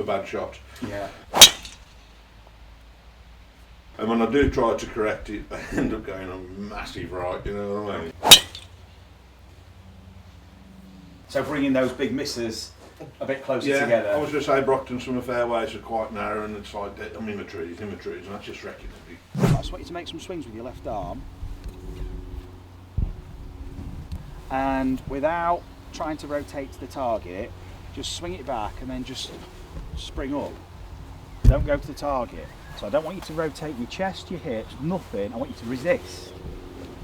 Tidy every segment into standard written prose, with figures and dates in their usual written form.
a bad shot. Yeah. And when I do try to correct it, I end up going on massive right, you know what I mean? So bringing those big misses a bit closer Yeah, together. I was going to say Brockton summer fairways are quite narrow and it's like, I'm in the trees, and that's just wrecking me. I just want you to make some swings with your left arm. And without trying to rotate to the target, just swing it back and then just spring up. Don't go to the target. So I don't want you to rotate your chest, your hips, nothing. I want you to resist.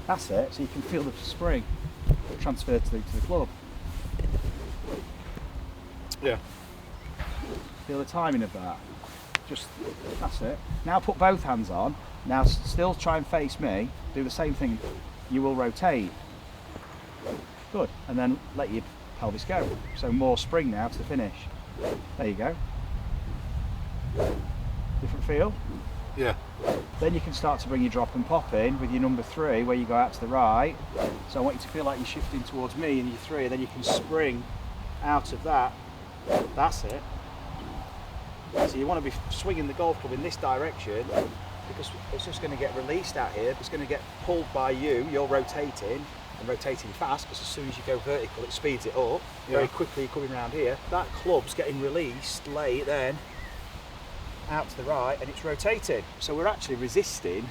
That's it, so you can feel the spring transfer to the club. Yeah. Feel the timing of that. Just, that's it. Now put both hands on. Now still try and face me. Do the same thing. You will rotate. Good. And then let your pelvis go. So more spring now to the finish. There you go. Different feel? Yeah. Then you can start to bring your drop and pop in with your number 3 where you go out to the right. So I want you to feel like you're shifting towards me and your 3, and then you can spring out of that. That's it. So you want to be swinging the golf club in this direction because it's just going to get released out here. It's going to get pulled by you. You're rotating and rotating fast because as soon as you go vertical it speeds it up. Very quickly you're coming around here. That club's getting released late then out to the right and it's rotating. So we're actually resisting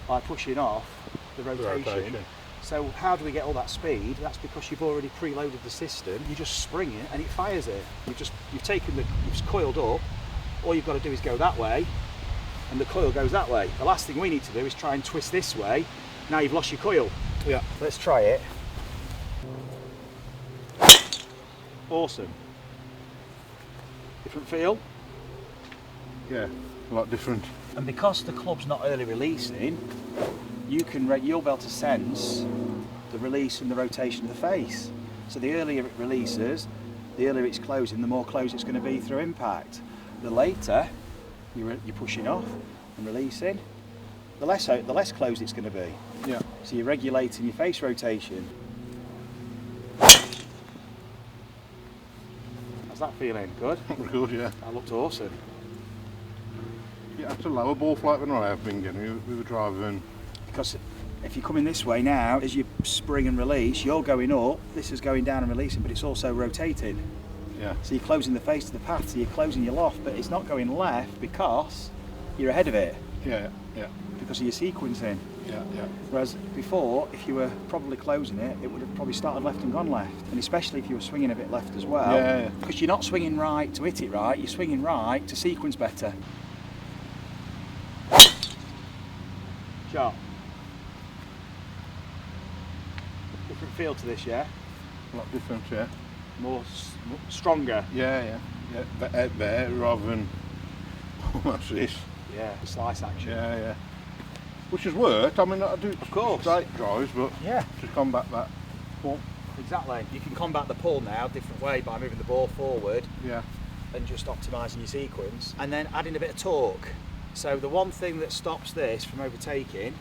by pushing off the rotation. So how do we get all that speed? That's because you've already preloaded the system. You just spring it and it fires it. You've coiled up. All you've got to do is go that way and the coil goes that way. The last thing we need to do is try and twist this way. Now you've lost your coil. Yeah. Let's try it. Awesome. Different feel? Yeah, a lot different. And because the club's not early releasing, you'll be able to sense the release and the rotation of the face. So the earlier it releases, the earlier it's closing, the more close it's going to be through impact. The later you're pushing off and releasing, the less closed it's going to be. Yeah. So you're regulating your face rotation. How's that feeling? Good? Good, yeah. That looked awesome. Yeah, it's a lower ball flight than I have been getting with a driver. And because if you're coming this way now, as you spring and release, you're going up, this is going down and releasing, but it's also rotating. Yeah. So you're closing the face to the path, so you're closing your loft, but it's not going left because you're ahead of it. Yeah, yeah. Because of your sequencing. Yeah, yeah. Whereas before, if you were probably closing it, it would have probably started left and gone left. And especially if you were swinging a bit left as well. Yeah. Because you're not swinging right to hit it right, you're swinging right to sequence better. Sharp. Different feel to this, yeah? A lot different, yeah. More stronger. Yeah. But out there rather than almost this. Yeah, slice action. Yeah. Which has worked. I mean, I do Of course. straight drives, but Yeah. to combat that pull. Exactly. You can combat the pull now a different way by moving the ball forward Yeah. and just optimising your sequence and then adding a bit of torque. So the one thing that stops this from overtaking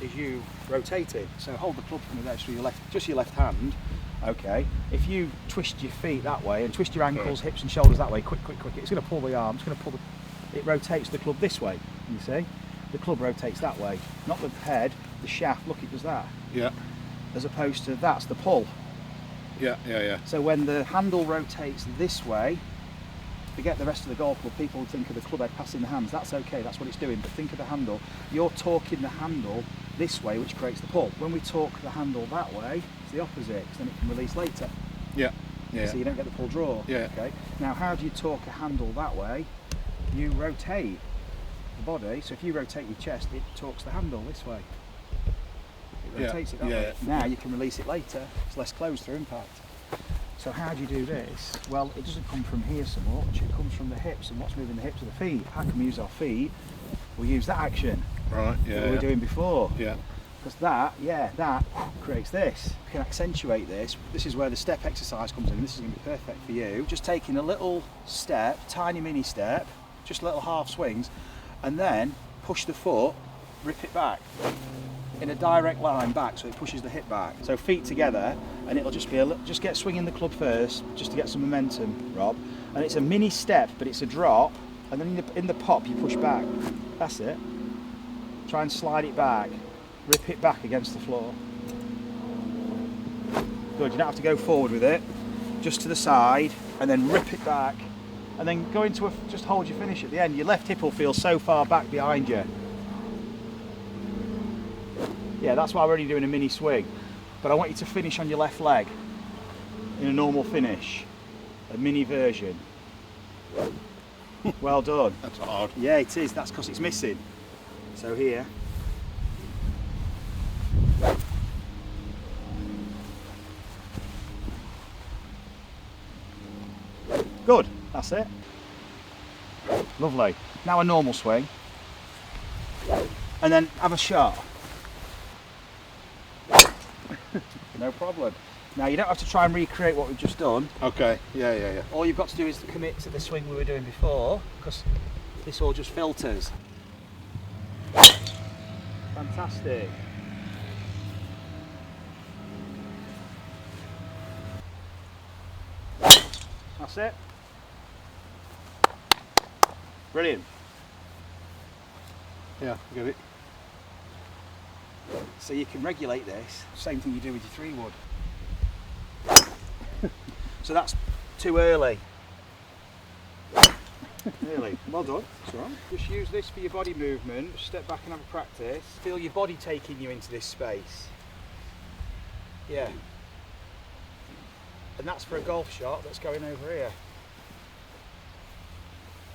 is you rotating. So hold the club from the edge with just your left hand. Okay. If you twist your feet that way and twist your ankles, hips and shoulders that way, quick, it's going to pull the arm. It's going to pull it rotates the club this way. You see, the club rotates that way, not the head, the shaft. Look, it does that. Yeah. As opposed to that's the pull. Yeah. So when the handle rotates this way, forget the rest of the golf club. People think of the club head passing the hands. That's okay, that's what it's doing. But think of the handle. You're torquing the handle this way, which creates the pull. When we torque the handle that way, it's the opposite, because then it can release later. Yeah. So you don't get the pull draw. Yeah. Okay. Now, how do you torque a handle that way? You rotate the body. So if you rotate your chest, it torques the handle this way. It rotates it that way. Now you can release it later. It's less closed through impact. So how do you do this? Well, it doesn't come from here so much, it comes from the hips, and what's moving the hips of the feet. How can we use our feet? We'll use that action Right, yeah. that we were doing before. Yeah. Because that creates this. We can accentuate this. This is where the step exercise comes in. This is going to be perfect for you. Just taking a little step, tiny mini step, just little half swings, and then push the foot, rip it back. in a direct line back, so it pushes the hip back. So feet together, and it'll just be just get swinging the club first, just to get some momentum, Rob. And it's a mini step, but it's a drop, and then in the pop you push back. That's it. Try and slide it back, rip it back against the floor. Good. You don't have to go forward with it, just to the side, and then rip it back, and then go into just hold your finish at the end. Your left hip will feel so far back behind you. Yeah, that's why we're only doing a mini swing. But I want you to finish on your left leg in a normal finish, a mini version. Well done. That's hard. Yeah, it is. That's because it's missing. So here. Good. That's it. Lovely. Now a normal swing. And then have a shot. No problem. Now you don't have to try and recreate what we've just done. Okay, yeah. All you've got to do is to commit to the swing we were doing before, because this all just filters. Fantastic. That's it. Brilliant. Yeah, get it. So you can regulate this, same thing you do with your 3-wood. So that's too early. Really, well done. That's all right. Just use this for your body movement. Step back and have a practice. Feel your body taking you into this space. Yeah. And that's for a golf shot that's going over here.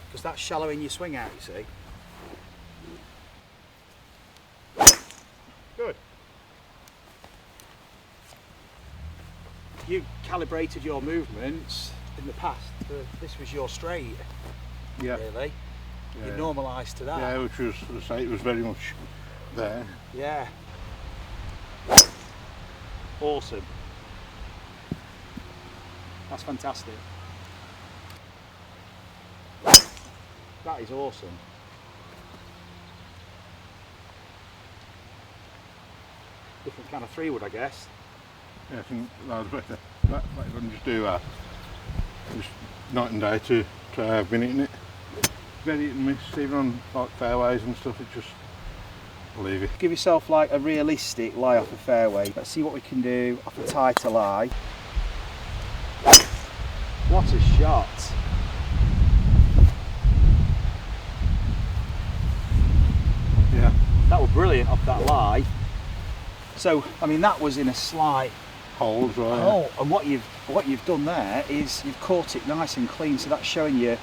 Because that's shallowing your swing out, you see. Good. You calibrated your movements in the past. This was your straight. Yeah. Really. Yeah. You normalised to that. Yeah, which was, as I say, it was very much there. Yeah. Awesome. That's fantastic. That is awesome. Different kind of 3-wood, I guess. Yeah, I think that was better. That wouldn't just do that. Just night and day to have been hitting it. Very hit and miss, even on like fairways and stuff. It just, believe it. Give yourself like a realistic lie off a fairway. Let's see what we can do off a tighter lie. What a shot. Yeah. That was brilliant off that lie. So, I mean, that was in a slight Holes, right? hole. And what you've done there is you've caught it nice and clean. So that's showing you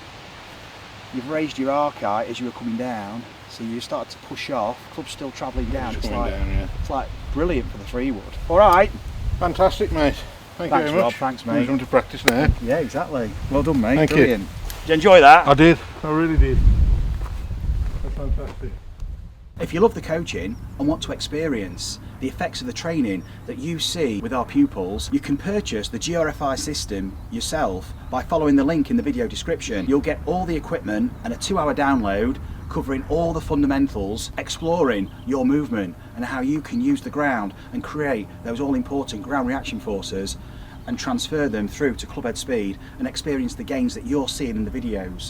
you've raised your arc height as you were coming down. So you start to push off. Club's still travelling down. It's like, down, yeah. It's like brilliant for the 3-wood. All right. Fantastic, mate. Thanks you very much. Rob. Thanks, mate. Come to practice now. Yeah, exactly. Well done, mate. Thank Brilliant. Did you enjoy that? I did. I really did. That's fantastic. If you love the coaching and want to experience the effects of the training that you see with our pupils, you can purchase the GRFI system yourself by following the link in the video description. You'll get all the equipment and a 2-hour download covering all the fundamentals, exploring your movement and how you can use the ground and create those all-important ground reaction forces and transfer them through to clubhead speed and experience the gains that you're seeing in the videos.